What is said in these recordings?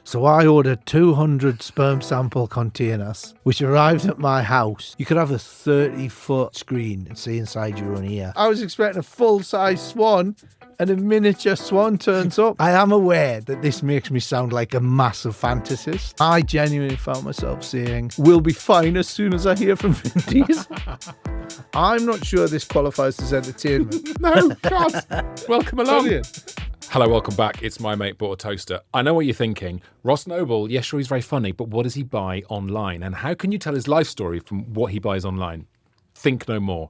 So I ordered 200 sperm sample containers, which arrived at my house. You could have a 30-foot screen and see inside your own ear. I was expecting a full-size swan, and a miniature swan turns up. I am aware that this makes me sound like a massive fantasist. I genuinely found myself saying, we'll be fine as soon as I hear from Vin Diesel. I'm not sure this qualifies as entertainment. No, God. Welcome along. Brilliant. Hello, welcome back. It's My Mate Bought a Toaster. I know what you're thinking. Ross Noble, yeah, sure, he's very funny, but what does he buy online? And how can you tell his life story from what he buys online? Think no more.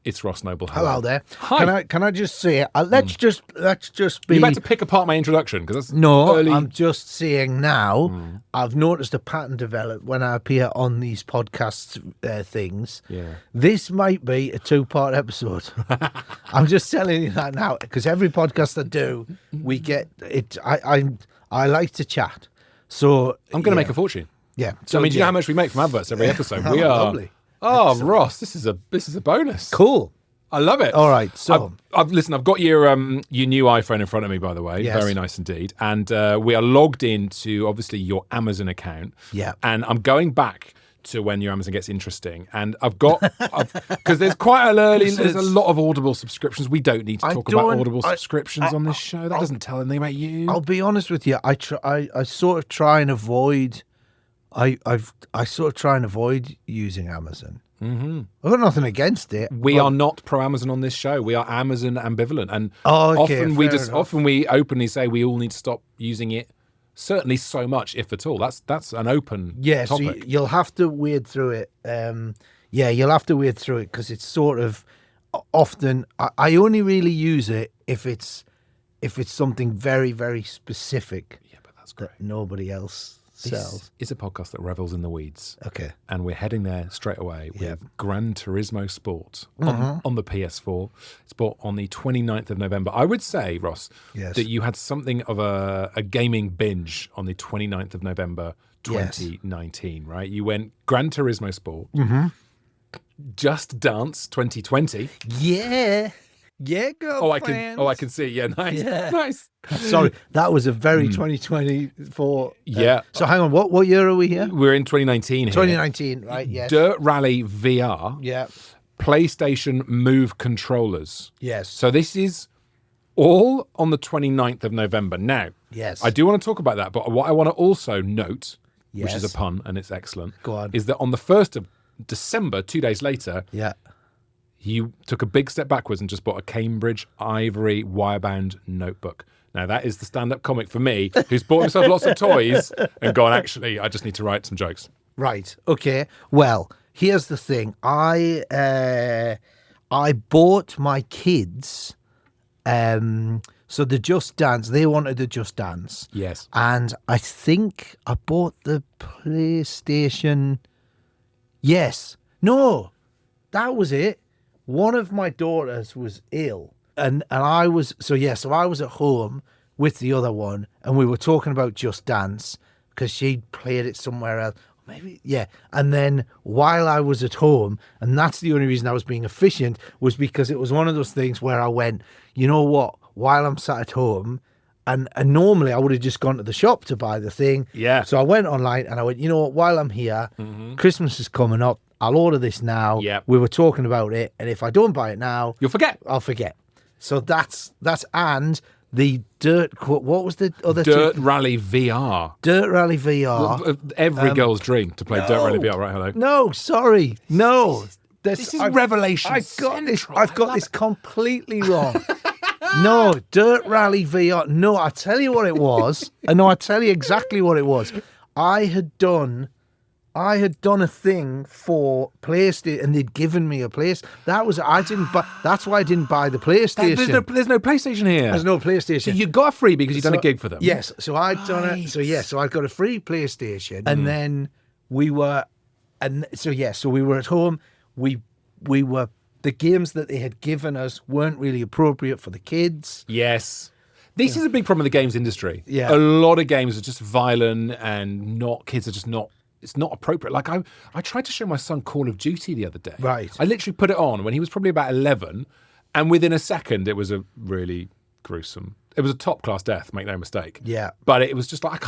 It's Ross Noble. Hello there. Hi. Can I just say, let's just be... You're about to pick apart my introduction because that's No, early... I'm just saying now, I've noticed a pattern develop when I appear on these podcast things. Yeah. This might be a 2-part episode. I'm just telling you that now, because every podcast I do, we get it. I like to chat. So I'm going to make a fortune. Yeah. So, I mean, do you know how much we make from adverts every episode? We are... Lovely. Oh, excellent. Ross, this is a bonus. Cool. I love it. All right, so I've got your new iPhone in front of me, by the way. Yes. Very nice indeed. And we are logged into obviously your Amazon account. Yeah. And I'm going back to when your Amazon gets interesting. And I've because there's quite there's a lot of Audible subscriptions. We don't need to talk about Audible subscriptions on this show. That doesn't tell anything about you. I'll be honest with you. I sort of try and avoid. I sort of try and avoid using Amazon. Mm-hmm. I've got nothing against it. We are not pro Amazon on this show. We are Amazon ambivalent, and often we openly say we all need to stop using it. Certainly, so much, if at all. That's an open topic. So you'll have to wade through it. You'll have to wade through it because it's sort of often. I only really use it if it's something very, very specific. Yeah, but that's great. That nobody else sells. It's a podcast that revels in the weeds. Okay. And we're heading there straight away with Gran Turismo Sport on the PS4. It's bought on the 29th of November. I would say, Ross, that you had something of a gaming binge on the 29th of November 2019, right? You went Gran Turismo Sport, Just Dance 2020. Yeah. Yeah, girlfriend. I can see. Yeah, nice. Yeah. Nice. Sorry, that was a very 2024. Yeah. So hang on, what year are we here? We're in 2019 here. 2019, right, yes. Dirt Rally VR. Yeah. PlayStation Move controllers. Yes. So this is all on the 29th of November. Now, yes, I do want to talk about that, but what I want to also note, which Yes. is a pun and it's excellent, Go on. is that on the 1st of December, 2 days later, Yeah. you took a big step backwards and just bought a Cambridge Ivory wirebound notebook. Now, that is the stand-up comic for me, who's bought himself lots of toys and gone, actually, I just need to write some jokes. Right. Okay. Well, here's the thing. I bought my kids so the Just Dance, they wanted the Just Dance. Yes. And I think I bought the PlayStation. Yes. No. That was it. One of my daughters was ill. And I was so I was at home with the other one and we were talking about Just Dance because she'd played it somewhere else. Maybe, yeah. And then while I was at home, and that's the only reason I was being efficient, was because it was one of those things where I went, you know what, while I'm sat at home, and normally I would have just gone to the shop to buy the thing. Yeah. So I went online and I went, you know what, while I'm here, Christmas is coming up, I'll order this now. Yeah. We were talking about it, and if I don't buy it now, You'll forget. I'll forget. So that's and the what was the other Dirt two? Rally VR. Dirt Rally VR. Every girl's dream to play Dirt Rally VR, right? Hello. No, sorry. No. This is revelation. I've got this completely wrong. Ah! No, Dirt Rally VR. No, I'll tell you what it was. No, I'll tell you exactly what it was. I had done a thing for PlayStation, and they'd given me a place. That's why I didn't buy the PlayStation. There's no PlayStation here. There's no PlayStation. So you got a freebie because you've done a gig for them. Yes. So I'd done it. So I got a free PlayStation, and then we were at home. We were, the games that they had given us weren't really appropriate for the kids. Yes. This is a big problem in the games industry. Yeah. A lot of games are just violent and kids are just not, it's not appropriate. Like I tried to show my son Call of Duty the other day. Right. I literally put it on when he was probably about 11, and within a second it was a really gruesome. It was a top-class death, make no mistake. Yeah. But it was just like,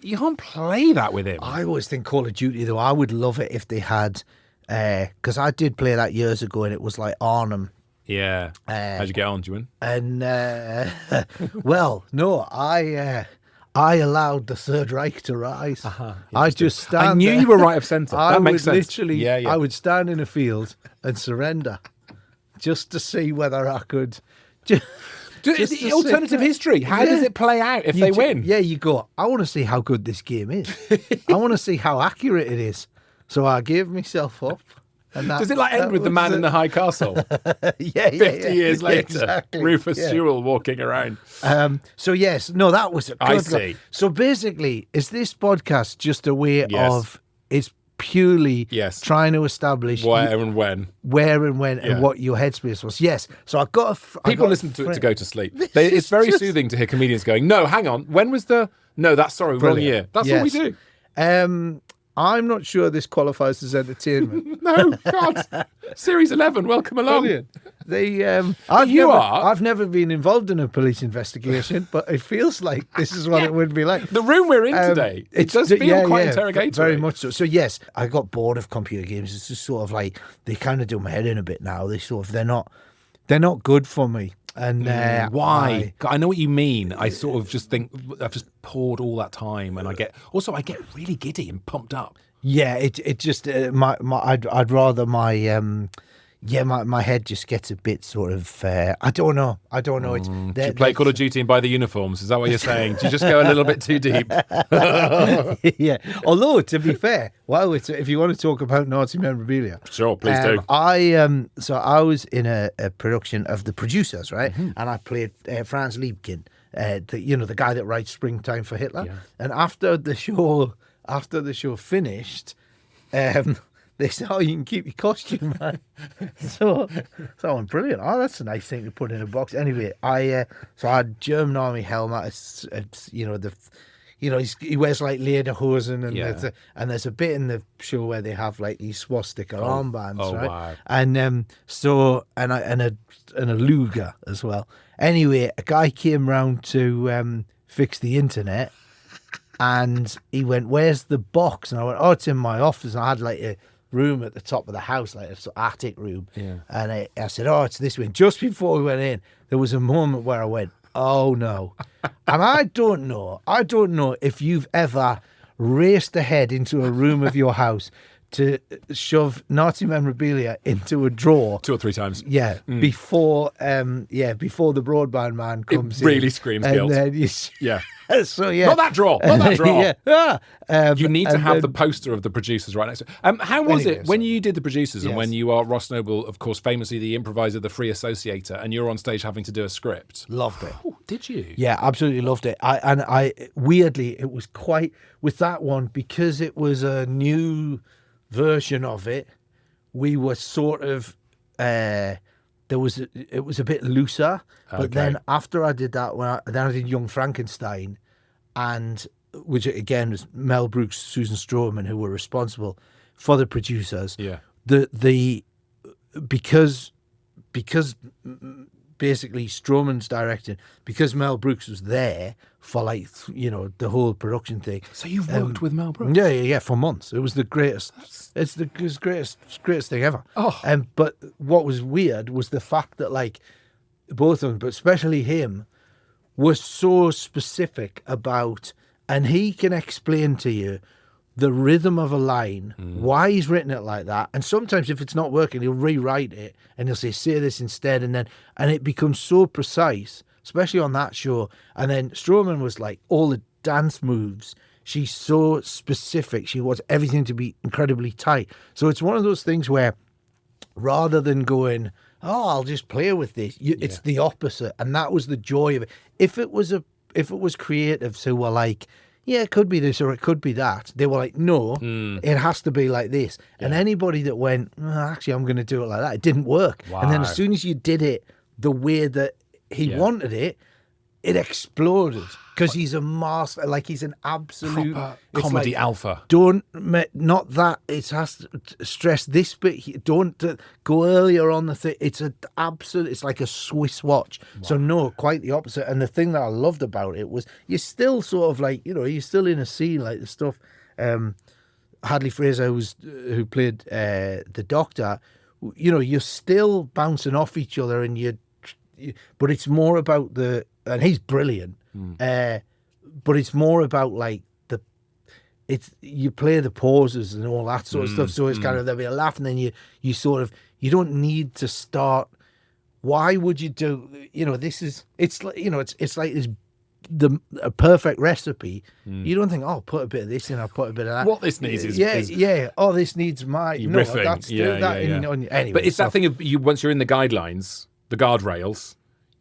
you can't play that with him. I always think Call of Duty, though, I would love it if they had, because I did play that years ago, and it was like Arnhem. Yeah. How'd you get on? Did you win? And, well, no, I allowed the Third Reich to rise. I just stand I knew there. you were right of centre. That makes sense. Literally, I would stand in a field and surrender just to see whether I could... The alternative history. How does it play out if they win? Yeah, you go, I want to see how good this game is. I want to see how accurate it is. So I gave myself up. And Does it end with the man in the high castle? 50 years later, exactly. Rufus Sewell walking around. So yes, no, that was it. I see. So basically, is this podcast just a way of, it's purely trying to establish where and when and what your headspace was. Yes. So I got people listen to it to go to sleep. It's very soothing to hear comedians going, no, hang on, when was the... No, wrong year. That's what we do. I'm not sure this qualifies as entertainment. No, God. Series 11, welcome along. Brilliant. I've never been involved in a police investigation, but it feels like this is what it would be like. The room we're in today, it does feel quite interrogatory. Very much so. So yes, I got bored of computer games. It's just sort of like, they kind of do my head in a bit now. They're not good for me. And why? I know what you mean. I sort of just think I've just poured all that time, and I get really giddy and pumped up. Yeah, it just I'd rather my head just gets a bit sort of I don't know. It's do you play Call of Duty and buy the uniforms? Is that what you're saying? Do you just go a little bit too deep? Yeah. Although, to be fair, if you want to talk about Nazi memorabilia, sure, please do. So I was in a production of The Producers, right? Mm-hmm. And I played Franz Liebkin, the guy that writes Springtime for Hitler. Yeah. And after the show finished, they said, "Oh, you can keep your costume, man." so I'm brilliant. Oh, that's a nice thing to put in a box. Anyway, I had German army helmet. He wears like lederhosen, and there's a bit in the show where they have like these swastika armbands, right? Wow. And and a Luger as well. Anyway, a guy came round to fix the internet, and he went, "Where's the box?" And I went, "Oh, it's in my office." And I had like a room at the top of the house, like an attic room. Yeah. And I said, "Oh, it's this way." And just before we went in, there was a moment where I went, "Oh no." And I don't know if you've ever raced ahead into a room of your house to shove Nazi memorabilia into a drawer 2 or 3 times. Yeah, before the broadband man comes in. It really screams guilt. Then So yeah, not that drawer. Yeah. You need to have the poster of The Producers right next to it. How was it when you did The Producers and when you are Ross Noble, of course, famously the improviser, the free associator, and you're on stage having to do a script? Loved it. Oh, did you? Yeah, absolutely loved it. I weirdly, it was quite with that one because it was a new version of it. We were sort of it was a bit looser, but then after I did that, then I did Young Frankenstein, and which again was Mel Brooks, Susan Stroman, who were responsible for The Producers. Yeah, because basically Stroman's directing, because Mel Brooks was there for the whole production thing. So you've worked with Mel Brooks? Yeah, for months. It was the greatest. It's the greatest thing ever. Oh, but what was weird was the fact that both of them, but especially him, was so specific about, and he can explain to you the rhythm of a line, why he's written it like that. And sometimes if it's not working, he'll rewrite it and he'll say this instead. And it becomes so precise, especially on that show. And then Stroman was like, all the dance moves, she's so specific. She wants everything to be incredibly tight. So it's one of those things where rather than going, "Oh, I'll just play with this," it's the opposite. And that was the joy of it. If it was creatives who were like, "Yeah, it could be this or it could be that," they were like, "No, it has to be like this." Yeah. And anybody that went, "Actually, I'm going to do it like that," it didn't work. Wow. And then as soon as you did it the way that he wanted it, it exploded because he's a master. Like he's an absolute Proper it's comedy like, alpha. Don't not that it has to stress this bit. Don't go earlier on the thing. It's an absolute. It's like a Swiss watch. Wow. So no, quite the opposite. And the thing that I loved about it was you're still sort of like you're still in a scene like the stuff. Hadley Fraser, who played the Doctor. You're still bouncing off each other, and but it's more about and he's brilliant. But it's more about like you play the pauses and all that sort of stuff. So it's kind of there'll be a laugh, and then you sort of you don't need to start. Why would you do? This is it's like it's like this. A perfect recipe. You don't think, oh, put a bit of this in, I'll put a bit of that. What this needs is oh, this needs my riffing. That's anyway. But it's that thing of once you're in the guidelines, the guardrails,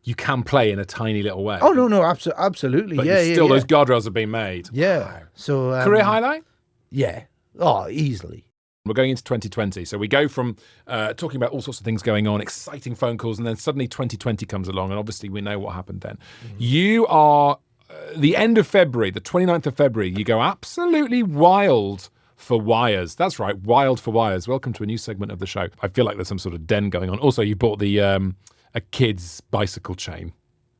you can play in a tiny little way. Oh no, absolutely. But still those guardrails have been made. Yeah. Wow. So career highlight? Yeah. Oh, easily. We're going into 2020. So we go from talking about all sorts of things going on, exciting phone calls, and then suddenly 2020 comes along, and obviously we know what happened then. You are, the end of February, the 29th of February, you go absolutely wild for wires. That's right, wild for wires. Welcome to a new segment of the show. I feel like there's some sort of den going on. Also, you bought a kid's bicycle chain.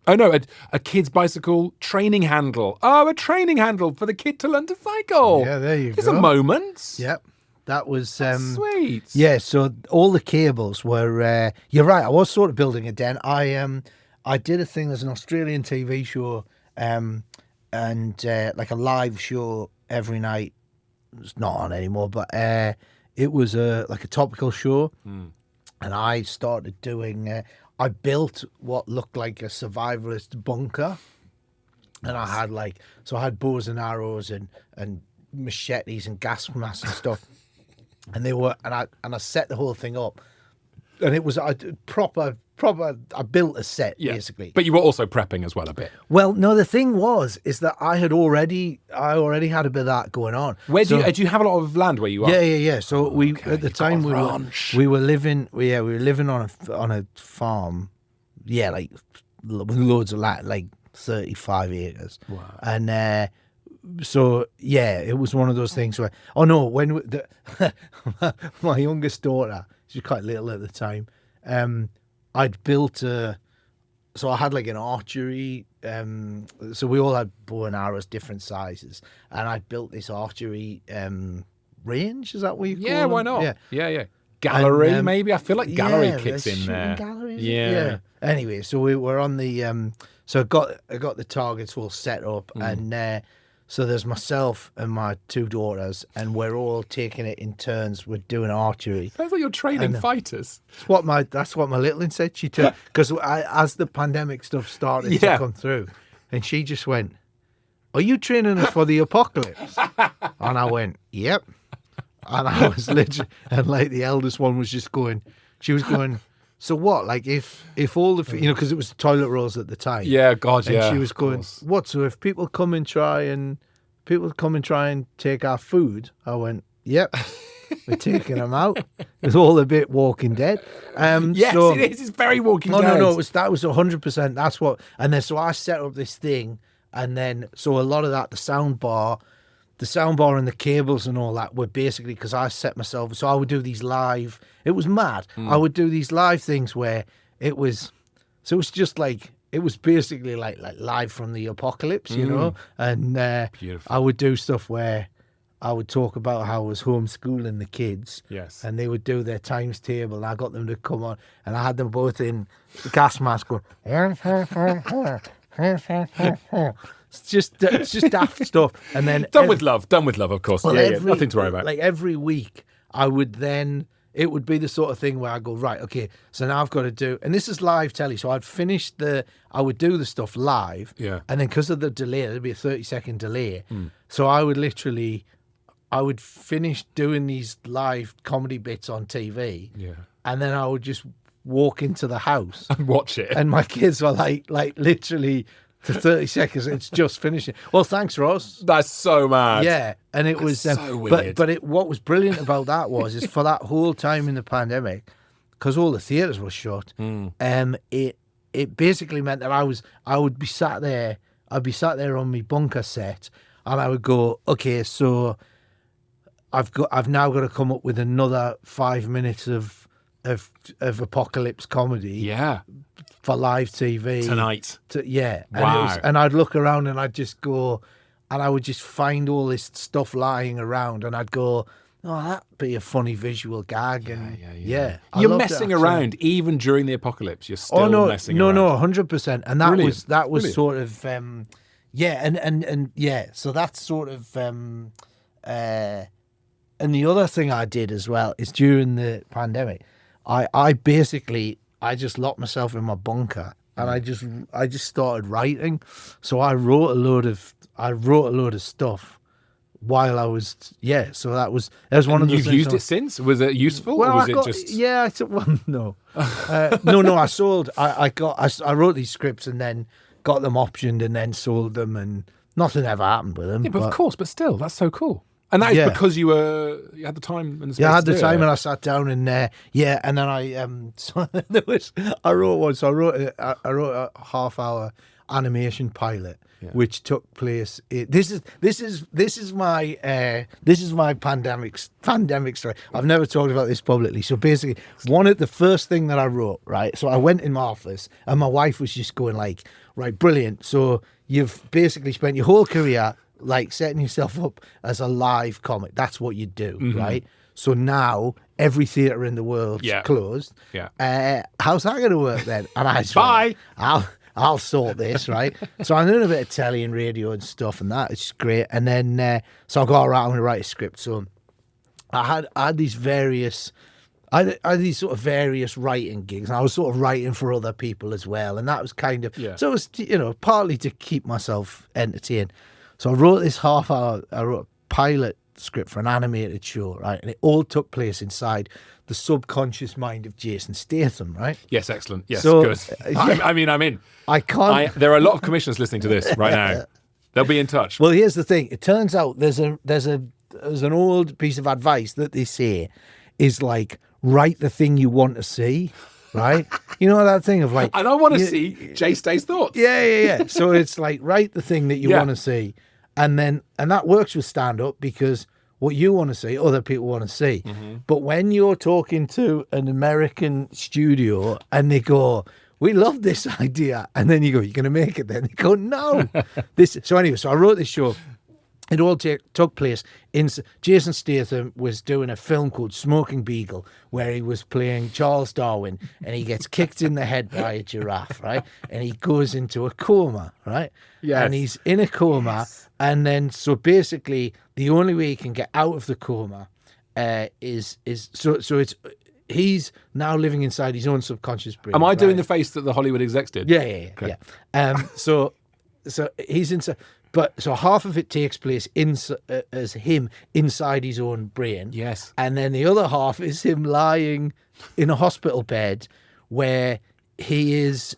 Oh, no, a kid's bicycle training handle. Oh, a training handle for the kid to learn to cycle. Yeah, there you go. There's a moment. Yep. That was sweet. Yeah, so all the cables were. You're right. I was sort of building a den. I did a thing. There's an Australian TV show, and like a live show every night. It's not on anymore, but it was like a topical show, and I started doing. I built what looked like a survivalist bunker, and I had bows and arrows and machetes and gas masks and stuff. And they were, and I set the whole thing up, and it was proper. I built a set basically. But you were also prepping as well a bit. Well, no, the thing is that I already had a bit of that going on. Where do you have a lot of land where you are? Yeah. So at the time we were living on a farm, like with loads of land, like 35 acres. Wow. And so it was one of those things where my youngest daughter, she was quite little at the time, I'd built so I had like an archery, so we all had bow and arrows, different sizes, and I'd built this archery range. Is that what you call them? Why not? Yeah. Gallery, maybe. I feel like gallery kicks in there. Galleries, yeah. Anyway, so we were on the so I got the targets all set up, and so there's myself and my two daughters, and we're all taking it in turns. We're doing archery. Sounds like you're training fighters. That's what my little one said. She took because as the pandemic stuff started to come through, and she just went, "Are you training us for the apocalypse?" And I went, "Yep." And I was literally, and like the eldest one was just going, she was going, so what? Like if all the, because it was toilet rolls at the time. Yeah, God, and she was going, what? So if people come and try and take our food, I went, yep, we're taking them out. It's all a bit Walking Dead. Yes, it is. It's very Walking Dead. No, that was 100%. That's what, and then so I set up this thing, and then so a lot of that, the sound bar and the cables and all that were basically because I set myself. So I would do these live. It was mad. I would do these live things where it was. So it was just like it was basically like live from the apocalypse, And I would do stuff where I would talk about how I was homeschooling the kids. Yes. And they would do their times table, and I got them to come on, and I had them both in gas mask going. It's just daft stuff, and then done with love, of course. Well, nothing to worry about. Like every week, it would be the sort of thing where I go, right, okay, so now I've got to do, and this is live telly, so I would do the stuff live, and then because of the delay, there'd be a 30-second delay, so I would finish doing these live comedy bits on TV, and then I would just walk into the house and watch it, and my kids were like literally. For 30 seconds, it's just finishing. Well, thanks, Ross. That's so mad. Yeah, and it was so weird. But what was brilliant about that is for that whole time in the pandemic, because all the theatres were shut, it it basically meant that I would be sat there. I'd be sat there on my bunker set, and I would go, okay, so I've now got to come up with another 5 minutes of apocalypse comedy. Yeah. For live TV Tonight. Yeah. Wow. And I'd look around and I'd just go, and I would just find all this stuff lying around, and I'd go, oh, that'd be a funny visual gag. Yeah. You're messing around even during the apocalypse. You're still messing around. No, 100%. And that Brilliant. was sort of, and yeah. So that's sort of, and the other thing I did as well is during the pandemic, I basically just locked myself in my bunker and I just started writing. So I wrote a load of stuff while I was So that was one of the things. You've used it since? Was it useful? Well, or was it just? Yeah, I took one. No, no. I sold. I wrote these scripts and then got them optioned and then sold them, and nothing ever happened with them. Yeah, but of course, but still, that's so cool. And that is because you had the time and the space. Yeah, I had the time and I sat down and and then I so I wrote one. So I wrote a half-hour animation pilot, which took place. This is my pandemic story. I've never talked about this publicly. So basically, the first thing that I wrote, right? So I went in my office and my wife was just going like, right, brilliant. So you've basically spent your whole career like setting yourself up as a live comic. That's what you do, right? So now every theatre in the world's closed. Yeah. How's that going to work then? And I Bye. I'll sort this, right? So I'm doing a bit of telly and radio and stuff, and that it's great. And then so I go, all right, I'm going to write a script. So I had these various. I had these sort of various writing gigs, and I was sort of writing for other people as well, and that was kind of so it was partly to keep myself entertained. So I wrote this half-hour. I wrote a pilot script for an animated show, right? And it all took place inside the subconscious mind of Jason Statham, right? Yes, excellent. Yes, so, good. I'm in. I can't. There are a lot of commissioners listening to this right now. They'll be in touch. Well, here's the thing. It turns out there's an old piece of advice that they say is like, write the thing you want to see. Right? You know that thing of like... And I want to see Jay Stay's thoughts. Yeah. So it's like, write the thing that you want to see. And that works with stand-up because what you want to see, other people want to see. Mm-hmm. But when you're talking to an American studio and they go, we love this idea. And then you go, you're going to make it then? They go, no. So anyway, so I wrote this show. It all took place in... Jason Statham was doing a film called Smoking Beagle where he was playing Charles Darwin and he gets kicked in the head by a giraffe, right? And he goes into a coma, right? Yes. And he's in a coma. And then, so basically, the only way he can get out of the coma is he's now living inside his own subconscious brain. Am I doing the face that the Hollywood execs did? Yeah. Okay. So he's inside... But so half of it takes place as him inside his own brain. Yes. And then the other half is him lying in a hospital bed where he is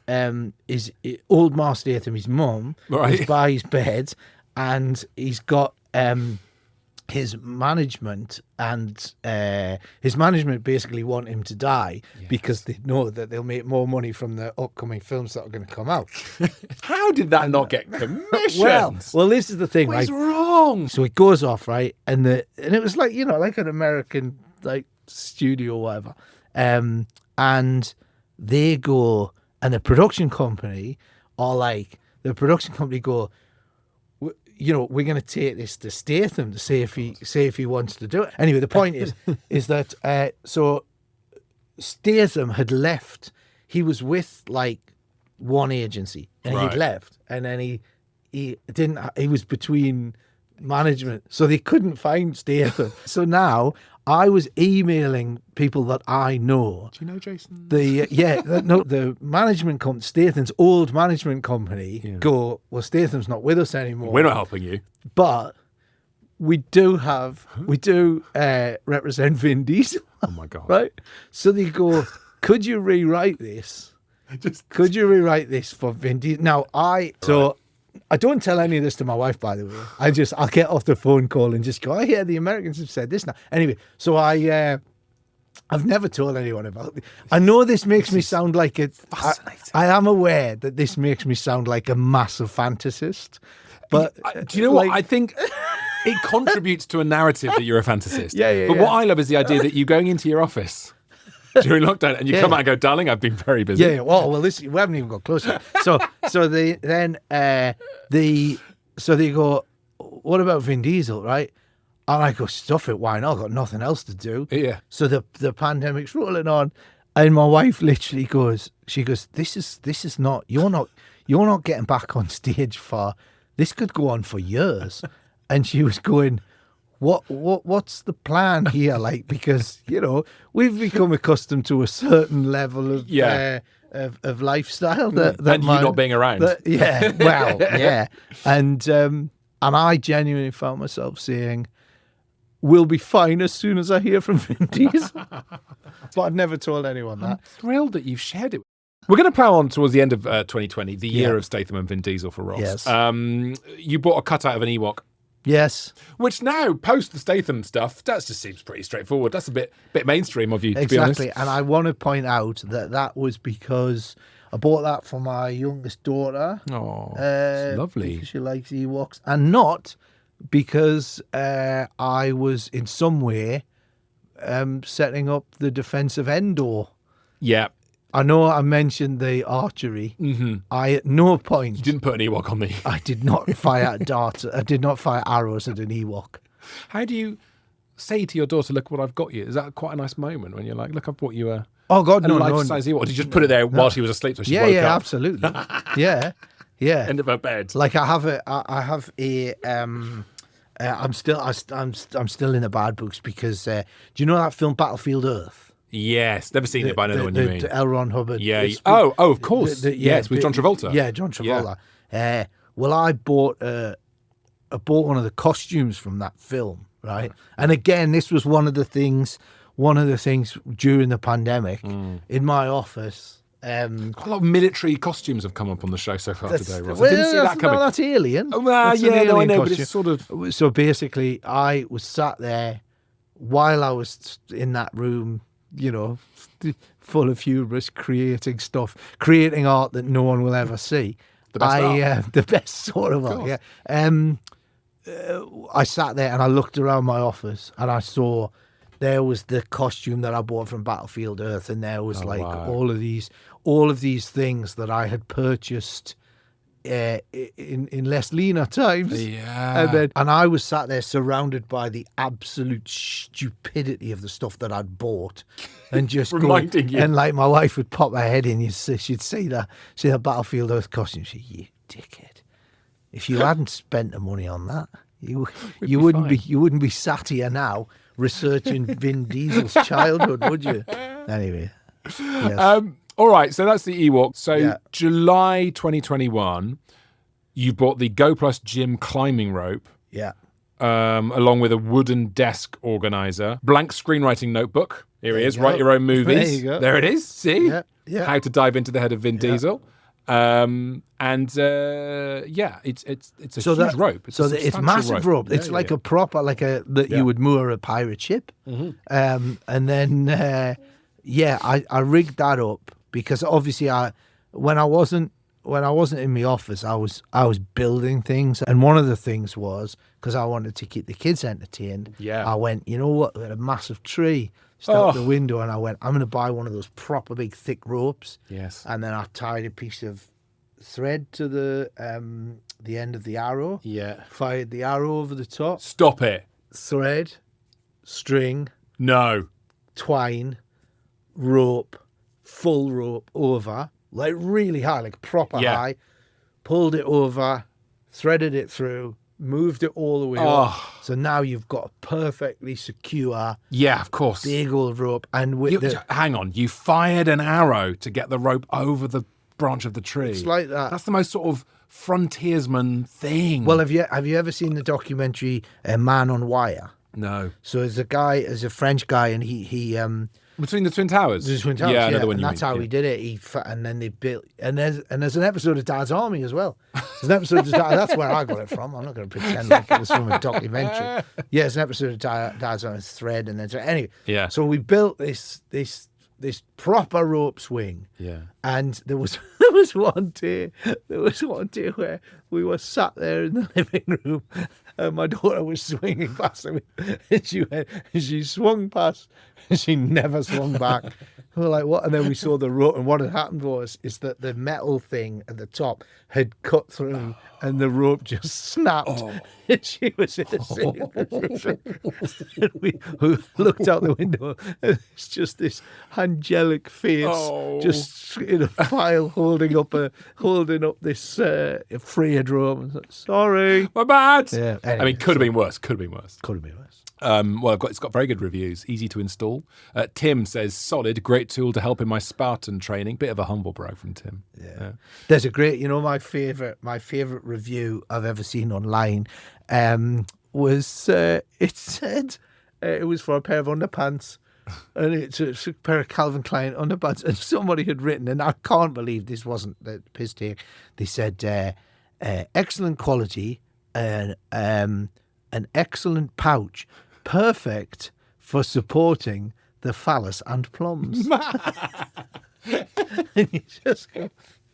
old Ma Statham, his mum, is by his bed, and he's got his management basically want him to die because they know that they'll make more money from the upcoming films that are going to come out. How did that not get commissioned? Well, this is the thing. What's wrong? So it goes off, right? And it was like, like an American like studio or whatever. And they go, and the production company go, we're going to take this to Statham to see if he wants to do it. Anyway, the point is that so Statham had left. He was with like one agency, and he'd left, and then he didn't. He was between management, so they couldn't find Statham. So now I was emailing people that I know. Do you know Jason? The management company, Statham's old management company, go, well, Statham's not with us anymore. We're not helping you. But we do represent Vin Diesel. Oh my God. Right? So they go, could you rewrite this? Could you rewrite this for Vin Diesel? Now, I don't tell any of this to my wife, by the way. I'll get off the phone call and just go, the Americans have said this now. Anyway, so I I've never told anyone about it. I know this makes me sound like a... fascinating. I am aware that this makes me sound like a massive fantasist. But do you know what? I think it contributes to a narrative that you're a fantasist. Yeah. But what I love is the idea that you're going into your office during lockdown and you come out and go, darling, I've been very busy. Yeah. Well, this, we haven't even got closer. So they go, what about Vin Diesel, right? And I go, stuff it, why not? I've got nothing else to do. Yeah. So the pandemic's rolling on, and my wife literally goes, this is not, you're not getting back on stage for, this could go on for years. And she was going, what's the plan here? Like, because, we've become accustomed to a certain level of of lifestyle that and you not being around. And I genuinely found myself saying, we'll be fine as soon as I hear from Vin Diesel. But I've never told anyone that. I'm thrilled that you've shared it. We're going to plough on towards the end of 2020, the year of Statham and Vin Diesel for Ross. Yes. You bought a cutout of an Ewok. Yes. Which now, post the Statham stuff, that just seems pretty straightforward. That's a bit mainstream of you, to be honest. Exactly. And I want to point out that was because I bought that for my youngest daughter. Oh, it's lovely. Because she likes Ewoks. And not because I was in some way setting up the defense of Endor. Yeah. I know I mentioned the archery. Mm-hmm. I at no point... You didn't put an Ewok on me. I did not fire darts. I did not fire arrows at an Ewok. How do you say to your daughter, look what I've got you? Is that quite a nice moment when you're like, look, I've bought you a life-size Ewok? Did you just put it there while she was asleep so she woke up? Yeah, absolutely. Yeah. End of her bed. Like I have a I'm still in the bad books because do you know that film Battlefield Earth? Yes, never seen it, but I know what you mean. L. Ron Hubbard. Yeah. Of course. Yes, with John Travolta. Yeah, John Travolta. Yeah. Well, I bought one of the costumes from that film, right? And again, this was one of the things during the pandemic in my office. Quite a lot of military costumes have come up on the show so far today, Ross. I didn't see that coming. No, that's Alien. Oh, I know, but it's sort of... So basically, I was sat there while I was in that room, full of hubris, creating art that no one will ever see. The best art. The best sort of art, yeah. I sat there and I looked around my office and I saw there was the costume that I bought from Battlefield Earth, and there was all of these things that I had purchased in less leaner times. Yeah. And I was sat there surrounded by the absolute stupidity of the stuff that I'd bought, and just reminding you. And like my wife would pop her head in, she'd see that Battlefield Earth costume. She'd say, "You dickhead! If you hadn't spent the money on that, you wouldn't be sat here now researching Vin Diesel's childhood, would you?" Anyway. Yes. All right, so that's the Ewok. So July 2021, you bought the Go Plus Gym climbing rope. Yeah. Along with a wooden desk organizer, blank screenwriting notebook. Here he is. Write your own movies. There you go. There it is. See? Yeah. How to dive into the head of Vin Diesel. It's a huge rope. It's massive rope. It's like a proper, that you would moor a pirate ship. Mm-hmm. And then I rigged that up because obviously when I wasn't in my office, I was building things, and one of the things was because I wanted to keep the kids entertained. Yeah, I went, you know what? We had a massive tree out the window, and I went, I'm going to buy one of those proper big thick ropes. Yes, and then I tied a piece of thread to the end of the arrow. Yeah, fired the arrow over the top. Stop it. Thread, string. No. Twine, rope, full rope over, like really high, like proper high, pulled it over, threaded it through, moved it all the way up. So now you've got a perfectly secure, of course, big old rope. And hang on, you fired an arrow to get the rope over the branch of the tree. It's like that. That's the most sort of frontiersman thing. Well, have you ever seen the documentary Man on Wire? No. So there's a French guy, and he Between the Twin Towers? The Twin Towers, yeah. I know yeah. the one And you that's mean. how he did it. And then they built, and there's an episode of Dad's Army as well. There's an episode of that's where I got it from. I'm not going to pretend like it was from a documentary. Yeah, it's an episode of Dad's Army, Thread, and then anyway. Yeah. So we built this proper rope swing. Yeah. And there was one day where we were sat there in the living room, and my daughter was swinging past me, and she swung past, and she never swung back. We were like, what? And then we saw the rope, and what had happened is that the metal thing at the top had cut through, and the rope just snapped. And she was in a scene. And we looked out the window, and it's just this angelic face, just in a file holding up this frayed rope. And like, sorry, my bad. Yeah, I mean, could have been worse. Well, it's got very good reviews, easy to install. Tim says, solid, great tool to help in my Spartan training. Bit of a humble brag from Tim. Yeah. There's a great, my favorite review I've ever seen online was, it said it was for a pair of underpants. And it's a pair of Calvin Klein underpants. And somebody had written, and I can't believe this wasn't the piss take. They said, excellent quality and an excellent pouch. Perfect for supporting the phallus and plums. And you just go,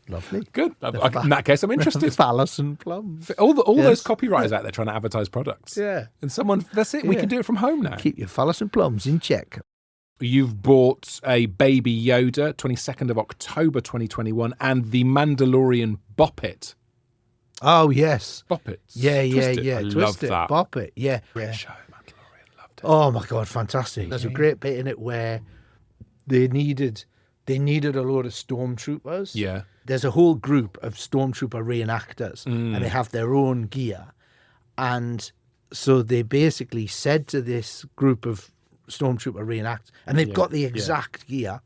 lovely. Good. In that case, I'm interested. Phallus and plums. All those copywriters out there trying to advertise products. Yeah. And that's it. We can do it from home now. Keep your phallus and plums in check. You've bought a Baby Yoda, 22nd of October 2021, and the Mandalorian Bop It. Oh, yes. Bop It. Yeah. I Twist love it, that. bop it. Yeah. Great show, Mandalorian. Loved it. Oh, my God, fantastic. There's a great bit in it where they needed a load of stormtroopers. Yeah. There's a whole group of stormtrooper reenactors, and they have their own gear. And so they basically said to this group of stormtrooper reenactors, and they've got the exact gear.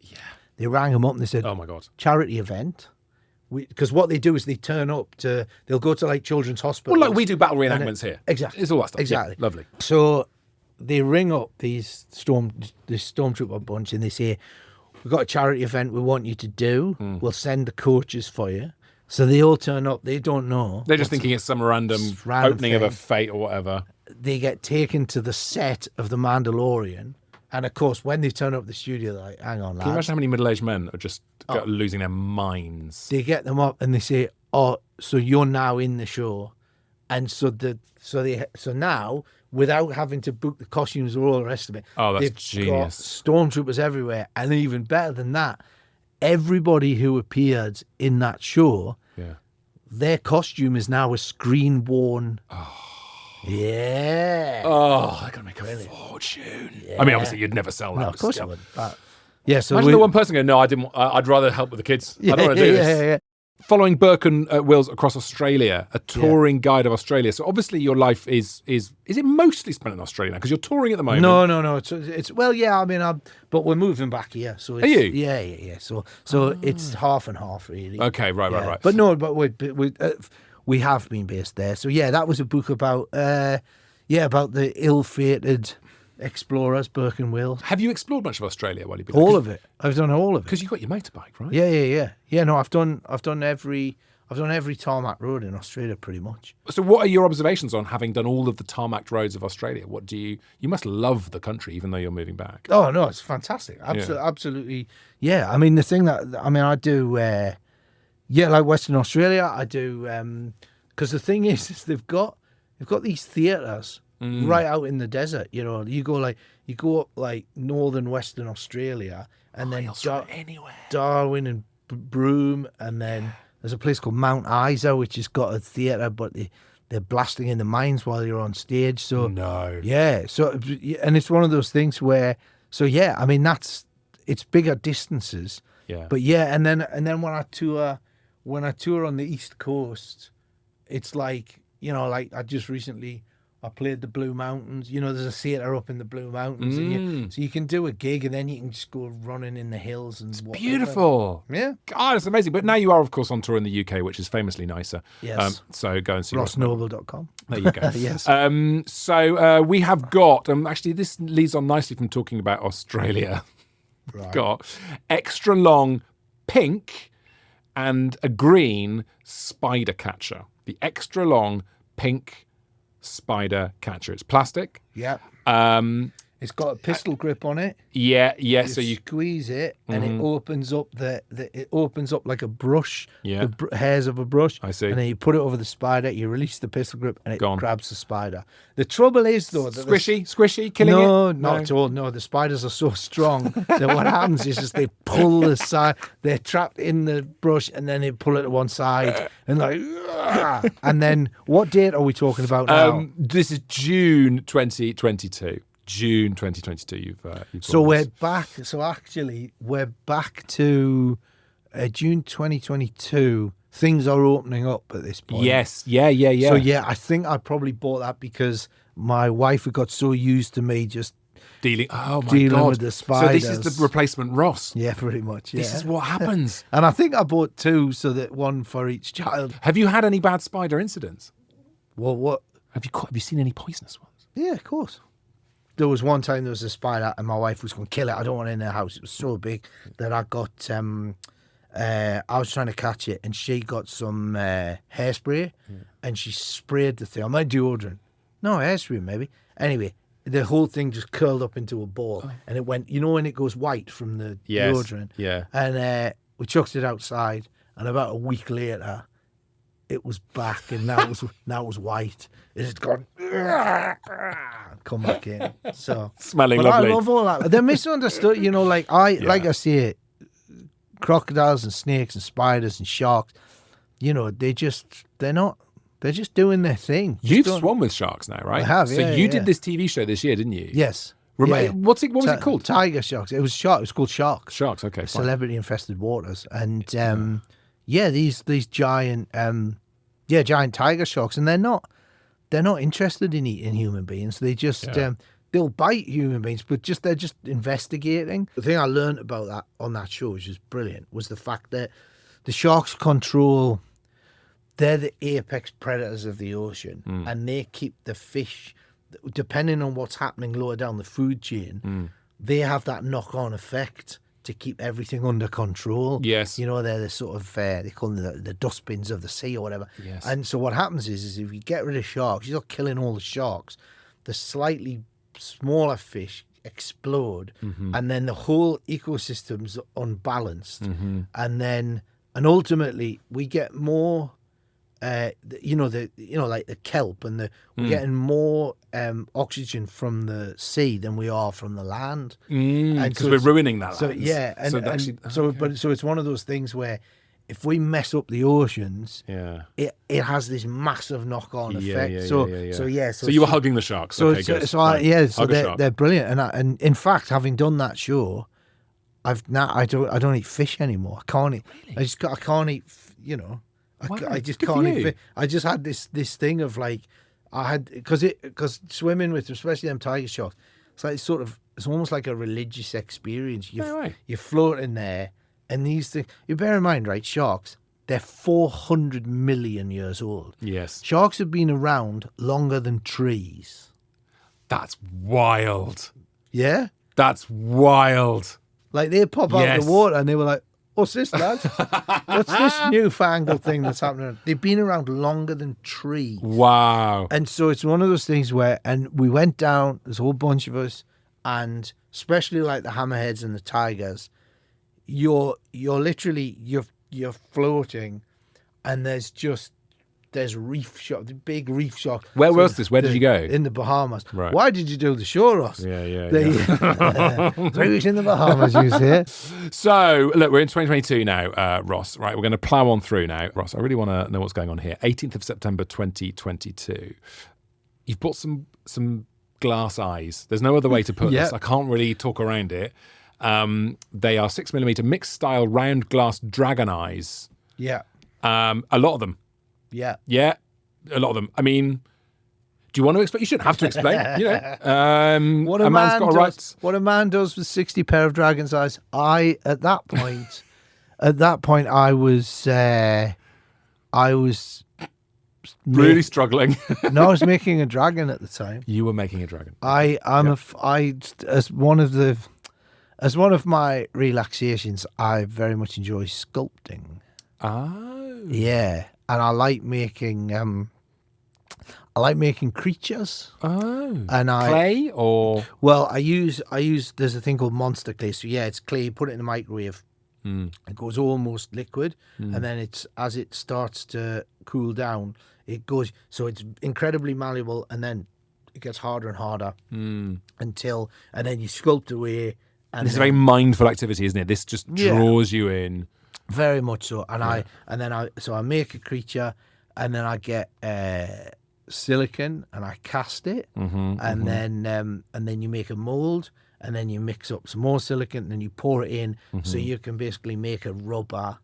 Yeah. They rang them up and they said, oh, my God. Charity event. Because what they do is they'll go to like children's hospitals. Well, like we do battle reenactments here. Exactly. It's all that stuff. Exactly. Yeah, lovely. So they ring up this stormtrooper bunch and they say, we've got a charity event we want you to do. We'll send the coaches for you. So they all turn up. They don't know. They're just thinking it's some random opening of a fate or whatever. They get taken to the set of The Mandalorian. And of course, when they turn up the studio, they're like, hang on, lads. Can you imagine how many middle-aged men are just losing their minds? They get them up and they say, oh, so you're now in the show. And so now, without having to book the costumes or all the rest of it, oh, that's they've genius. got stormtroopers everywhere. And even better than that, everybody who appeared in that show, their costume is now a screen-worn. Oh. Yeah. Oh, they're going to make a fortune. Yeah. I mean, obviously, you'd never sell that. No, of course I would. But yeah, so imagine the one person going, no, I didn't. I'd rather help with the kids. I don't want to do this. Yeah. Following Burke and Wills across Australia, a touring guide of Australia. So obviously your life is it mostly spent in Australia now? Because you're touring at the moment. No. It's well, yeah. I mean, but we're moving back here. So it's, are you? Yeah. So it's half and half, really. Okay, right. But no, we have been based there. So yeah, that was a book about about the ill-fated explorers, Burke and Wills. Have you explored much of Australia while you've been all of it? I've done all of it. Because you've got your motorbike, right? Yeah. Yeah, no, I've done every tarmac road in Australia pretty much. So what are your observations on having done all of the tarmac roads of Australia? What do you must love the country even though you're moving back? Oh no, it's fantastic. Absolutely. Yeah. I mean, the thing I do like Western Australia, I do because the thing is they've got these theatres right out in the desert. You know, you go up like northern Western Australia, and then Darwin and Broome, and then there's a place called Mount Isa, which has got a theatre, but they're blasting in the mines while you're on stage. So yeah. So and it's one of those things where I mean it's bigger distances. Yeah. But yeah, and then when I tour on the East Coast, it's like, like I just recently I played the Blue Mountains. You know, there's a theatre up in the Blue Mountains, and so you can do a gig, and then you can just go running in the hills and whatever. Beautiful. Yeah, God, it's amazing. But now you are, of course, on tour in the UK, which is famously nicer. Yes. So go and see rossnoble.com. There you go. Yes. So we have got actually this leads on nicely from talking about Australia. Right. got extra long pink and a green spider catcher. The extra long pink spider catcher. It's plastic. Yeah. Um, It's got a pistol grip on it. yeah. You So you squeeze it, and it opens up it opens up like a brush. Yeah. The hairs of a brush. I see. And then you put it over the spider. You release the pistol grip, and it Gone. grabs the spider. The trouble is, though, that squishy, killing it. no, not at all. No, the spiders are so strong that what happens is just they pull the side. They're trapped in the brush, and then they pull it to one side, and like, and then what date are we talking about now? This is June 2022. June 2022. You've So got we're this. back. So actually, we're back to June 2022. Things are opening up at this point. Yes. Yeah. So yeah, I think I probably bought that because my wife had got so used to me just dealing. Oh my dealing god! with the So this is spiders. the replacement Ross. yeah, pretty much. Yeah. This is what happens. And I think I bought two, so that one for each child. Have you had any bad spider incidents? Well, what? Have you seen any poisonous ones? Yeah, of course. There was one time there was a spider, and my wife was going to kill it. I don't want it in the house. It was so big that I got. I was trying to catch it, and she got some hairspray, and she sprayed the thing. I might deodorant. No, hairspray maybe. Anyway, the whole thing just curled up into a ball, and it went. You know when it goes white from the deodorant. Yeah. And we chucked it outside, and about a week later, it was back, and now it was white. It had gone. Come back in. So Smelling but lovely. I love all that. They're misunderstood. You know, like I say, crocodiles and snakes and spiders and sharks. You know, they're just doing their thing. You've swum with sharks now, right? I have, So yeah, you yeah. did this TV show this year, didn't you? Yes. What was it called? Tiger sharks. It was shark. It was called Sharks. Sharks. Okay. Fine. Celebrity infested waters, and these giant giant tiger sharks, and they're not interested in eating human beings. They just they'll bite human beings, but they're just investigating. The thing I learned about that on that show, which is brilliant, was the fact that the sharks control. They're the apex predators of the ocean, and they keep the fish. Depending on what's happening lower down the food chain, they have that knock-on effect to keep everything under control. Yes. You know, they're the sort of, they call them the dustbins of the sea or whatever. Yes. And so what happens is if you get rid of sharks, you're not killing all the sharks. The slightly smaller fish explode, and then the whole ecosystem's unbalanced. And ultimately we get more... like the kelp and we're getting more oxygen from the sea than we are from the land, and Because we're ruining that. So land. yeah, so it's one of those things where if we mess up the oceans, it has this massive knock-on effect. So you were hugging the sharks. So they're brilliant, and in fact, having done that show, I don't eat fish anymore. I can't eat. Really? I can't eat. You know. I just can't even. I just had this thing of like, I had because swimming with especially them tiger sharks, it's like it's almost like a religious experience. You float in there, and these things. You bear in mind, right? Sharks, they're 400 million years old. Yes, sharks have been around longer than trees. That's wild. Yeah, that's wild. Like they pop out of the water, and they were like, "What's this, lads? What's this newfangled thing that's happening?" They've been around longer than trees. Wow. And so it's one of those things where, and we went down, there's a whole bunch of us, and especially like the hammerheads and the tigers, you're literally, you're floating, and there's reef shark, the big reef shark. Where was this? Where did you go? In the Bahamas. Right. Why did you do the show, Ross? Yeah. 3 weeks in the Bahamas, you say. So, look, we're in 2022 now, Ross, right? We're going to plow on through now. Ross, I really want to know what's going on here. 18th of September, 2022. You've bought some glass eyes. There's no other way to put this. I can't really talk around it. They are 6mm mixed style round glass dragon eyes. Yeah. A lot of them. Yeah. Yeah, a lot of them. I mean, do you want to explain? You shouldn't have to explain. You know, what a man's got a right. What a man does with 60 pair of dragon's eyes. At that point, I was really struggling. No, I was making a dragon at the time. You were making a dragon. As as one of my relaxations, I very much enjoy sculpting. Oh. Yeah, and I like making creatures. Oh. And clay or I use there's a thing called monster clay. So yeah, it's clay. You put it in the microwave. It goes almost liquid, and then as it starts to cool down, it goes. So it's incredibly malleable, and then it gets harder and harder and then you sculpt away. And it's a very mindful activity, isn't it? This just draws you in. Very much so. And I make a creature, and then I get silicon and I cast it, and then you make a mold, and then you mix up some more silicon, and then you pour it in, so you can basically make a rubber.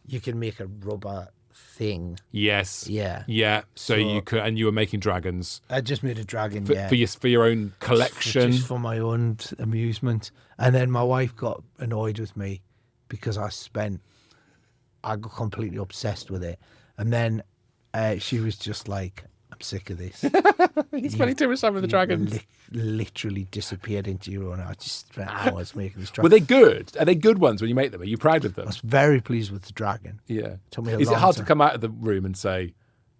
You can make a rubber thing. Yes. Yeah. Yeah. So you could, and you were making dragons. I just made a dragon. For your own collection, just for my own amusement. And then my wife got annoyed with me because I got completely obsessed with it, and then she was just like, I'm sick of this. He's spending too much time with the dragons. Literally disappeared into your own. I just spent hours making this dragon. Were they good? Are they good ones when you make them? Are you proud of them? I was very pleased with the dragon. Yeah. Is it hard to come out of the room and say, I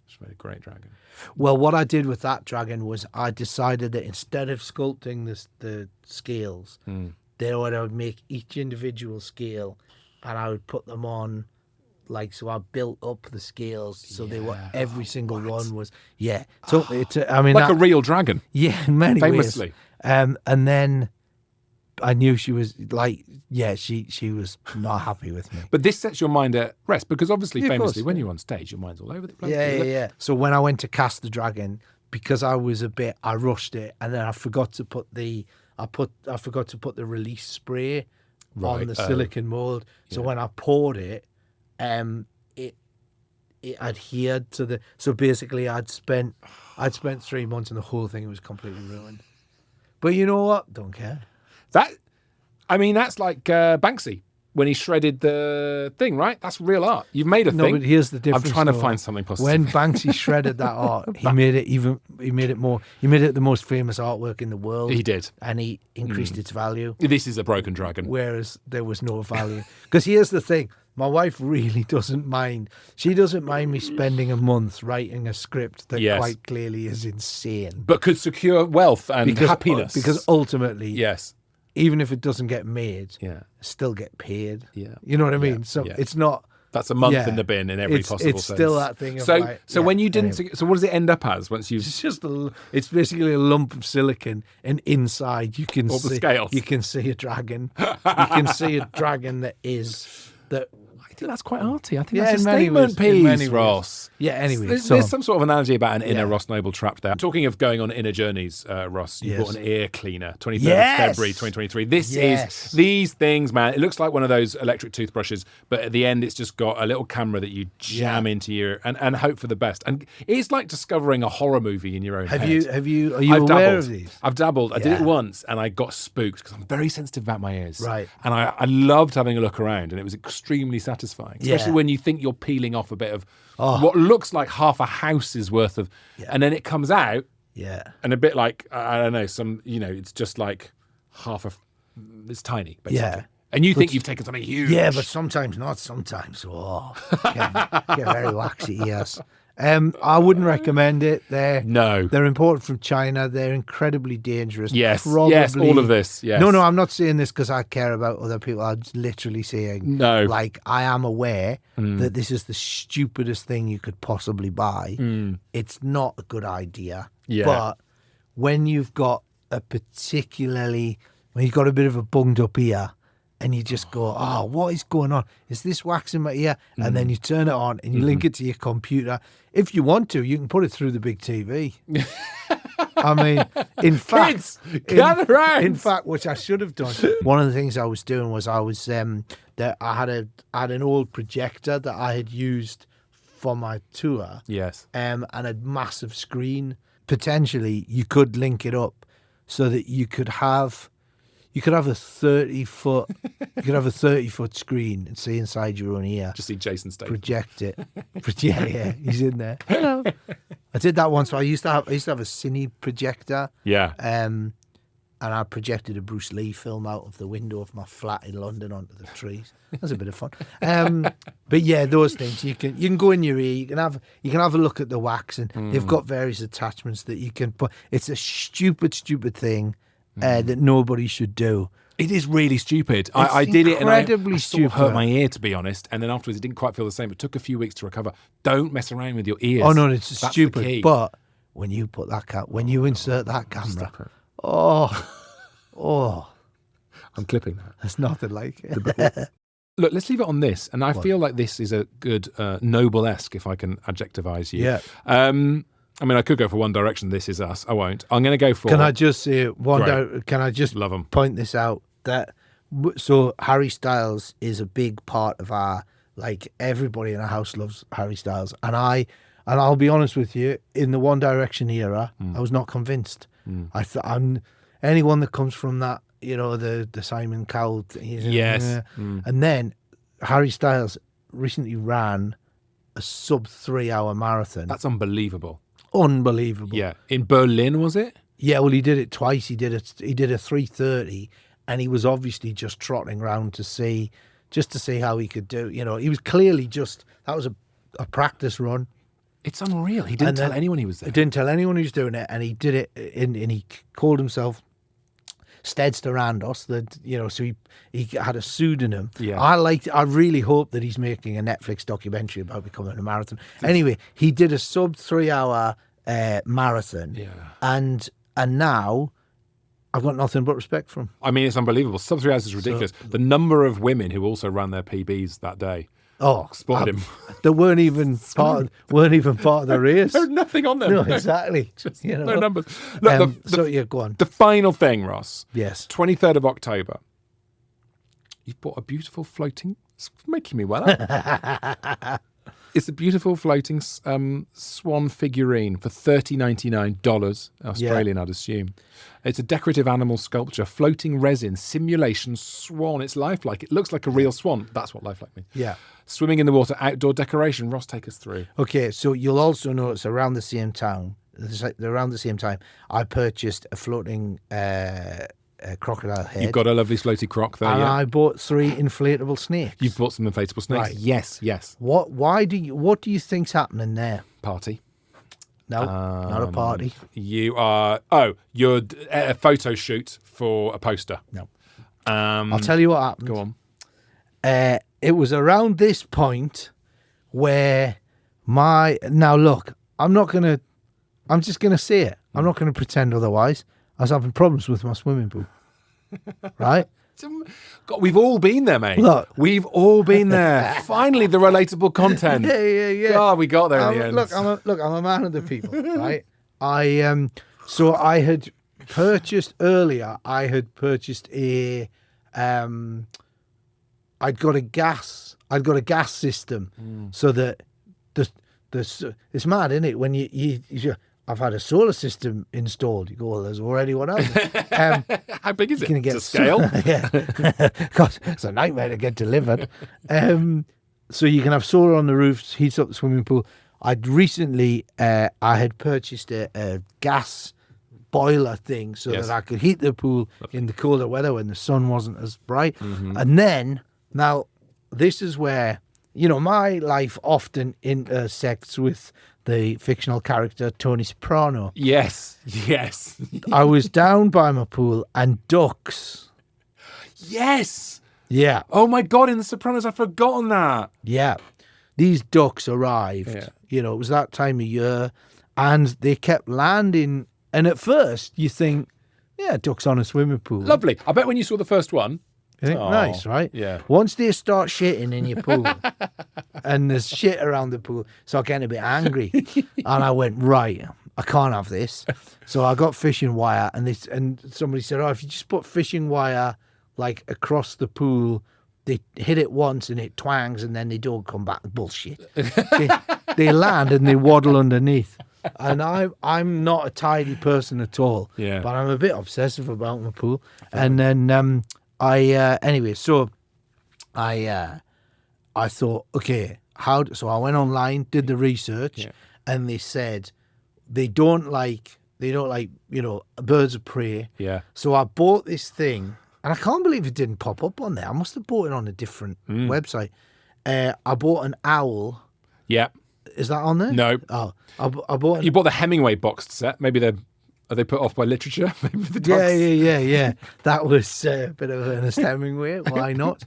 just made a great dragon? Well, what I did with that dragon was I decided that instead of sculpting the scales, I would make each individual scale, and I would put them on. So I built up the scales so they were every single one was So I mean, like a real dragon. Yeah, in many famously. Ways. And then I knew she was she was not happy with me. But this sets your mind at rest because obviously, famously, when you're on stage, your mind's all over the place. Yeah. So when I went to cast the dragon, because I rushed it, and then I forgot to put the release spray on the silicon mold. So when I poured it. It adhered to the. So basically, I'd spent 3 months, and the whole thing was completely ruined. But you know what? Don't care. That's like Banksy when he shredded the thing, right? That's real art. You've made a thing. No, but here's the difference. I'm trying to find something positive. When Banksy shredded that art, he made it the most famous artwork in the world. He did, and he increased its value. This is a broken dragon. Whereas there was no value. Because here's the thing. My wife really doesn't mind. She doesn't mind me spending a month writing a script that quite clearly is insane. But could secure wealth and happiness. Because ultimately, yes, even if it doesn't get made, still get paid. Yeah. You know what I mean? So it's not... That's a month in the bin in every possible sense. It's still that thing of So when you didn't... So what does it end up as once you've... It's basically a lump of silicon, and inside you can the scales. You can see a dragon. You can see a dragon that is... I think that's quite arty. I think that's a statement piece, Ross. Yeah, anyway. There's some sort of analogy about an inner Ross Noble trapped there. Talking of going on inner journeys, Ross, you bought an ear cleaner, 23rd of February 2023. This is these things, man. It looks like one of those electric toothbrushes, but at the end it's just got a little camera that you jam into your and hope for the best. And it's like discovering a horror movie in your own head. Are you aware of these? I've dabbled. I did it once and I got spooked because I'm very sensitive about my ears. Right. And I loved having a look around, and it was extremely satisfying. Especially when you think you're peeling off a bit of what looks like half a house's worth of, and then it comes out, and a bit like I don't know, it's just like it's tiny, basically. And you think you've taken something huge. Yeah, but sometimes not. Sometimes, get very waxy ears. I wouldn't recommend it. They're imported from China. They're incredibly dangerous. Yes, yes, all of this. Yes. No, I'm not saying this because I care about other people. I'm literally saying, like, I am aware that this is the stupidest thing you could possibly buy. It's not a good idea. Yeah. But when you've got a bit of a bunged up ear, and you just go, what is going on? Is this wax in my ear? And then you turn it on and you link it to your computer. If you want to, you can put it through the big TV. I mean, in fact, in fact, which I should have done. One of the things I was doing was I had an old projector that I had used for my tour. Yes. And a massive screen. Potentially, you could link it up so that you could have a 30-foot screen and see inside your own ear. Just see Jason Statham. Project it. Yeah, he's in there. Hello. I did that once. So I used to have a cine projector. Yeah. and I projected a Bruce Lee film out of the window of my flat in London onto the trees. That was a bit of fun. But yeah, those things you can go in your ear. You can have a look at the wax, and they've got various attachments that you can put. It's a stupid thing that nobody should do. It is really stupid. I did it, and I sort of stupid. hurt my ear, to be honest. And then afterwards, it didn't quite feel the same. It took a few weeks to recover. Don't mess around with your ears. Oh no, it's That's stupid. the key. But when you put that when you insert that camera, oh, I'm clipping that. there's nothing like it. Look, let's leave it on this. And I feel like this is a good Noble-esque, if I can adjectivise you. Yeah. I mean, I could go for One Direction. This Is Us. I won't. I'm going to go for. Can I just say can I just love 'em. point this out that so Harry Styles is a big part of our, like, everybody in our house loves Harry Styles, and I'll be honest with you, in the One Direction era, I was not convinced. I thought anyone that comes from that, the Simon Cowell, Yes. And then Harry Styles recently ran a sub 3 hour marathon. That's unbelievable. Unbelievable. Yeah. In Berlin, was it? Yeah, well, he did it twice. He did a 3:30, and he was obviously just trotting around to see how he could do. He was clearly that was a practice run. It's unreal. He didn't tell anyone he was there. He didn't tell anyone he was doing it, and he did it. And he called himself Stedster Randos. So he had a pseudonym. Yeah. I really hope that he's making a Netflix documentary about becoming a marathon. Anyway, he did a sub 3 hour marathon. Yeah. And now I've got nothing but respect for him. I mean, it's unbelievable. Sub 3 hours is ridiculous. The number of women who also ran their PBs that day. Oh, spotted him. They weren't even part of the race. There's nothing on them. No, exactly. Just no numbers. Look, go on. The final thing, Ross. Yes. 23rd of October. You've bought a beautiful floating. It's making me well up. It's a beautiful floating swan figurine for $30.99 Australian, I'd assume. It's a decorative animal sculpture, floating resin, simulation swan. It's lifelike. It looks like a real swan. That's what lifelike means. Yeah. Swimming in the water, outdoor decoration. Ross, take us through. Okay, so you'll also notice around the same time, I purchased a floating crocodile head. You've got a lovely floaty croc there, and yeah. I bought 3 inflatable snakes. You've bought some inflatable snakes. Right. Yes. What do you think's happening there? Party. No, not a party. You're a photo shoot for a poster. No. I'll tell you what happened. Go on. It was around this point where I'm just going to say it. I'm not going to pretend otherwise. I was having problems with my swimming pool. Right? God, we've all been there, mate. Look. We've all been there. Finally, the relatable content. Yeah. God, we got there in the end. I'm a man of the people, right? So I had purchased earlier. I had purchased I'd got a gas system, so that it's mad, isn't it? When I've had a solar system installed. You go, well, there's already one out there. How big is it? Can you get to scale? Yeah. God, it's a nightmare to get delivered. So you can have solar on the roofs, heats up the swimming pool. I'd recently, I had purchased a gas boiler thing so that I could heat the pool in the colder weather when the sun wasn't as bright. Mm-hmm. And then, now, this is where, my life often intersects with the fictional character Tony Soprano. Yes. I was down by my pool and ducks. Yes. Yeah. Oh my God, in The Sopranos, I've forgotten that. Yeah. These ducks arrived. Yeah. It was that time of year, and they kept landing. And at first you think, yeah, ducks on a swimming pool. Lovely. I bet when you saw the first one. You think, nice, right? Yeah. Once they start shitting in your pool and there's shit around the pool, start getting a bit angry. And I went, right, I can't have this. So I got fishing wire, and somebody said, if you just put fishing wire like across the pool, they hit it once and it twangs and then they don't come back. Bullshit. They land and they waddle underneath. And I'm not a tidy person at all. Yeah. But I'm a bit obsessive about my pool. And then anyway, so I thought, okay, so I went online, did the research, and they said they don't like They don't like, birds of prey. Yeah. So I bought this thing, and I can't believe it didn't pop up on there. I must have bought it on a different website. I bought an owl. Yeah. Is that on there? No. Oh, I bought. You bought the Hemingway boxed set. Maybe are they put off by literature? Maybe the dogs. Yeah. That was a bit of an Hemingway. Why not?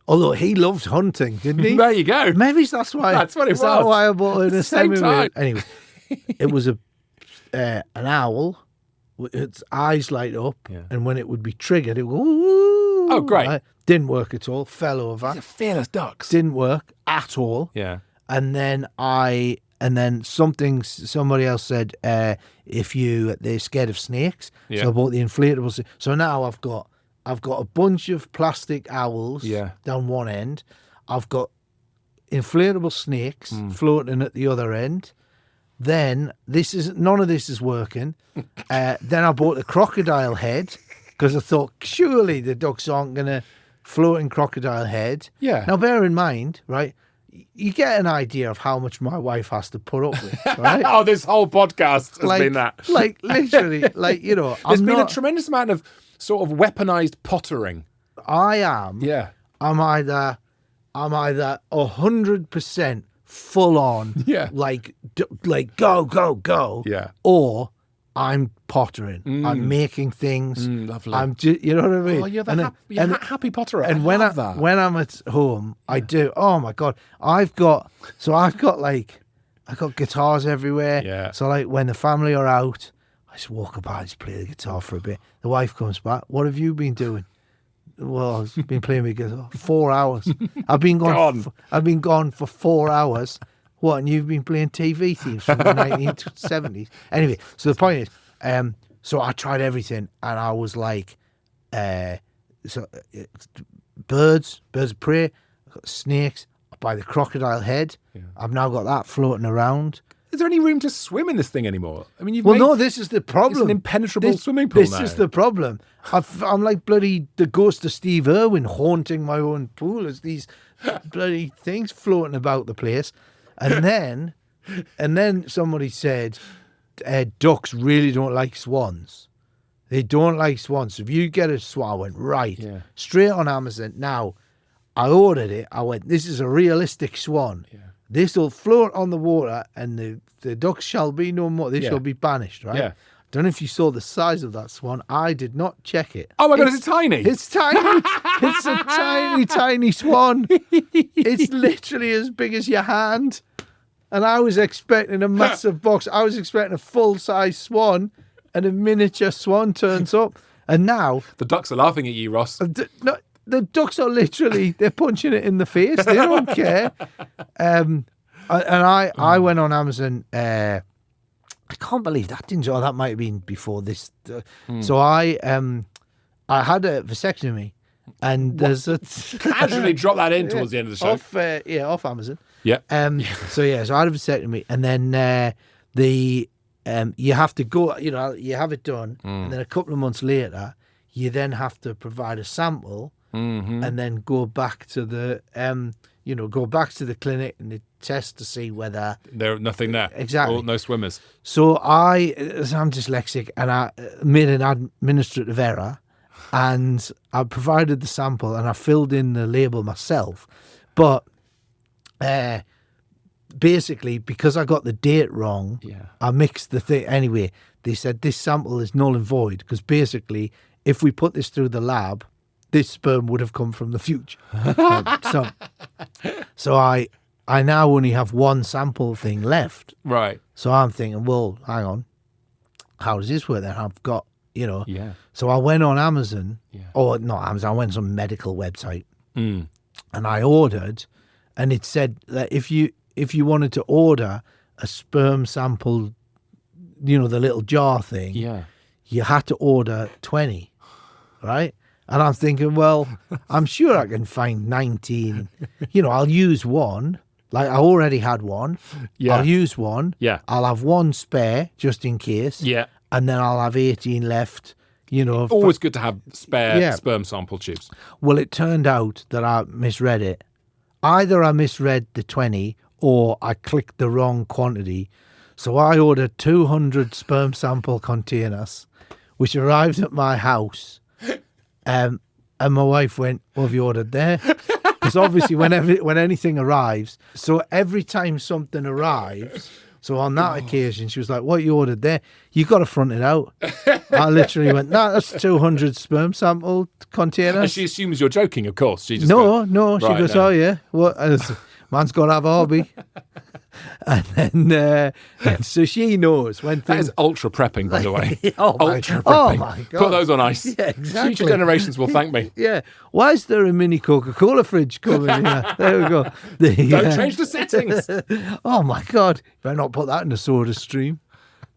Although he loved hunting, didn't he? There you go. Maybe that's why. That's what it is that was. why I bought an Same Hemingway? time. Anyway, it was an owl. Its eyes light up, and when it would be triggered, it would go. Ooh, Oh, great! Right? Didn't work at all. Fell over. These are fearless ducks. Didn't work at all. Yeah. And then somebody else said, they're scared of snakes. Yeah. So I bought the inflatable. So now I've got a bunch of plastic owls down one end. I've got inflatable snakes floating at the other end. Then none of this is working. Then I bought a crocodile head because I thought surely the ducks aren't going to float in crocodile head. Yeah. Now bear in mind, right? You get an idea of how much my wife has to put up with, right? Oh, this whole podcast has been that. Like literally, There's been a tremendous amount of sort of weaponized pottering. I am. Yeah. I'm either 100% full on. Yeah. Like go. Yeah. Or I'm pottering. I'm making things. Lovely. You know what I mean? Oh, you're the happy potterer. And when I'm at home, I do. Oh my God, I've got guitars everywhere. Yeah. So like when the family are out, I just walk about, just play the guitar for a bit. The wife comes back. What have you been doing? Well, I've been playing my guitar 4 hours. I've been gone. I've been gone for 4 hours. What? And you've been playing TV themes from the 1970s. Anyway, so the point is, so I tried everything, and I was like, birds of prey, I've got snakes. I buy the crocodile head. Yeah. I've now got that floating around. Is there any room to swim in this thing anymore? I mean, no, this is the problem. It's an impenetrable swimming pool. This is the problem. I'm like bloody the ghost of Steve Irwin haunting my own pool as these bloody things floating about the place. And then somebody said, ducks really don't like swans. They don't like swans. So if you get a swan, I went, right, straight on Amazon. Now, I ordered it. I went, this is a realistic swan. Yeah. This will float on the water, and the ducks shall be no more. They shall be banished, right? Yeah. Don't know if you saw the size of that swan. I did not check it. Oh my God, it's tiny. It's tiny. It's a tiny, tiny swan. It's literally as big as your hand. And I was expecting a massive box. I was expecting a full-size swan, and a miniature swan turns up. And now... The ducks are laughing at you, Ross. The ducks are literally, they're punching it in the face. They don't care. I went on Amazon. I can't believe that, didn't you? Oh, that might have been before this. So I had a vasectomy, and there's a casually drop that in towards the end of the show. Off Amazon. Yeah. So I had a vasectomy, and then you have to go. You have it done, and then a couple of months later, you then have to provide a sample. Mm-hmm. And then go back to the clinic and the test to see whether there's nothing there. Exactly, no swimmers. So I'm dyslexic, and I made an administrative error, and I provided the sample and I filled in the label myself, but basically because I got the date wrong, I mixed the thing. Anyway, they said this sample is null and void because basically if we put this through the lab, this sperm would have come from the future. So I now only have one sample thing left. Right. So I'm thinking, well, hang on. How does this work then? I've got, Yeah. So I went on Amazon. Yeah. Or not Amazon. I went on some medical website. And I ordered, and it said that if you wanted to order a sperm sample, the little jar thing, you had to order 20, right? And I'm thinking, well, I'm sure I can find 19. I'll use one. Like I already had one. Yeah. I'll use one. Yeah. I'll have one spare just in case. Yeah. And then I'll have 18 left. Always good to have spare sperm sample tubes. Well, it turned out that I misread it. Either I misread the 20 or I clicked the wrong quantity. So I ordered 200 sperm sample containers, which arrived at my house. And my wife went, what have you ordered there? Because obviously when anything arrives, so every time something arrives, so on that occasion, she was like, what you ordered there? You got to front it out. I literally went, no, that's 200 sperm sample containers. And she assumes you're joking, of course. She just No. She Right, goes, no. oh, yeah. What? Man's got to have a hobby. And then, so she knows when That things... is ultra prepping, by the way. Oh Ultra prepping. my God. Put those on ice. Yeah, exactly. Future generations will thank me. Yeah. Why is there a mini Coca-Cola fridge coming here? There we go. Don't change the settings. Oh my God! Better not put that in the soda stream.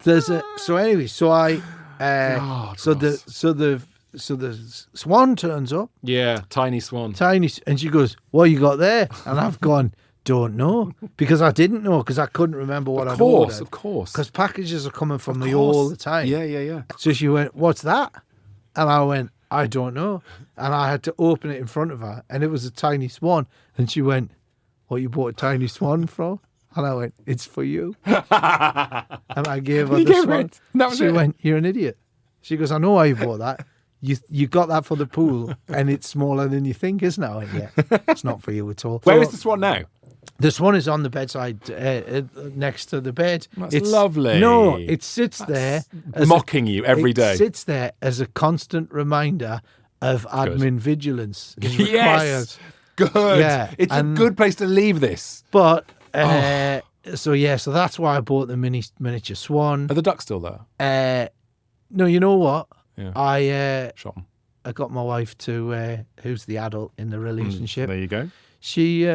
There's a so anyway. So I God, so Ross. the Swan turns up, Yeah, tiny swan. tiny, and she goes, "What you got there?" And I've gone, "Don't know," because I didn't know because I couldn't remember what I'd ordered. Of course. Because packages are coming from me course. all the time. Yeah. So she went, "What's that?" And I went, "I don't know." And I had to open it in front of her, and it was a tiny swan. And she went, "What you bought a tiny swan from?" And I went, "It's for you." And I gave her You the gave her swan. it. That was She it. went, "You're an idiot." She goes, "I know why you bought that. You got that for the pool, and it's smaller than you think, isn't it?" I went, "Yeah, it's not for you at all." Where So is the swan now? the swan is on the bedside next to the bed. That's lovely. No, it sits there. Mocking you every day. It sits there as a constant reminder of admin vigilance. Is required. Yes. Good. Yeah, It's a and- good place to leave this. But so that's why I bought the miniature swan. Are the ducks still there? No, you know what? Yeah. I Shot 'em. I got my wife to who's the adult in the relationship. There you go. She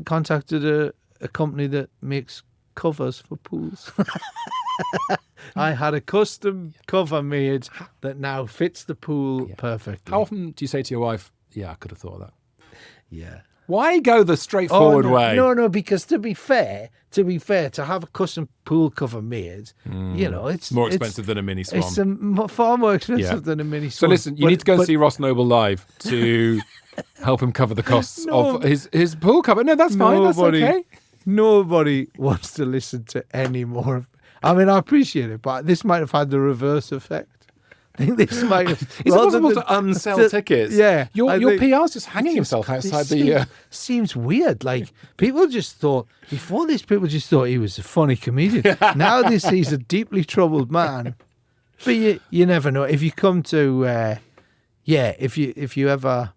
contacted a company that makes covers for pools. I had a custom cover made that now fits the pool perfectly. How often do you say to your wife, yeah, I could have thought of that? Yeah. Why go the straightforward no, way? No, because to be fair, to have a custom pool cover made, you know, it's More expensive than a mini swan. It's far more expensive Yeah. than a mini So swan. listen, you need to go and see Ross Noble live to help him cover the costs of his pool cover. No, that's fine. That's okay. Nobody wants to listen to any more. I mean, I appreciate it, but this might have had the reverse effect. I think this might have. Is it possible to unsell tickets? Yeah. Your I think- PR's just hanging himself outside the... Seems weird. Like, people just thought, before this, people just thought he was a funny comedian. Now he's a deeply troubled man. But you never know. If you come to, if you ever...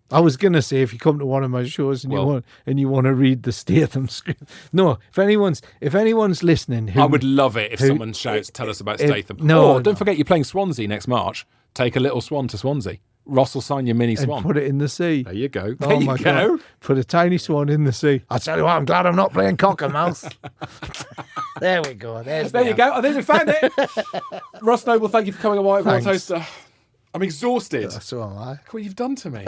I was gonna say if you come to one of my shows and you want to read the Statham script. No, if anyone's listening, I would love it if someone shouts, tell us about Statham. no. Don't forget you're playing Swansea next March. Take a little swan to Swansea. Ross will sign your mini and swan. put it in the sea. There you go. Oh There my you go. God. Put a tiny swan in the sea. I tell you what, I'm glad I'm not playing Cockermouth. There we go. There you go. I think we found it. Ross Noble, thank you for coming on White Wall Thanks. Toaster. I'm exhausted. So am I. Look what you've done to me.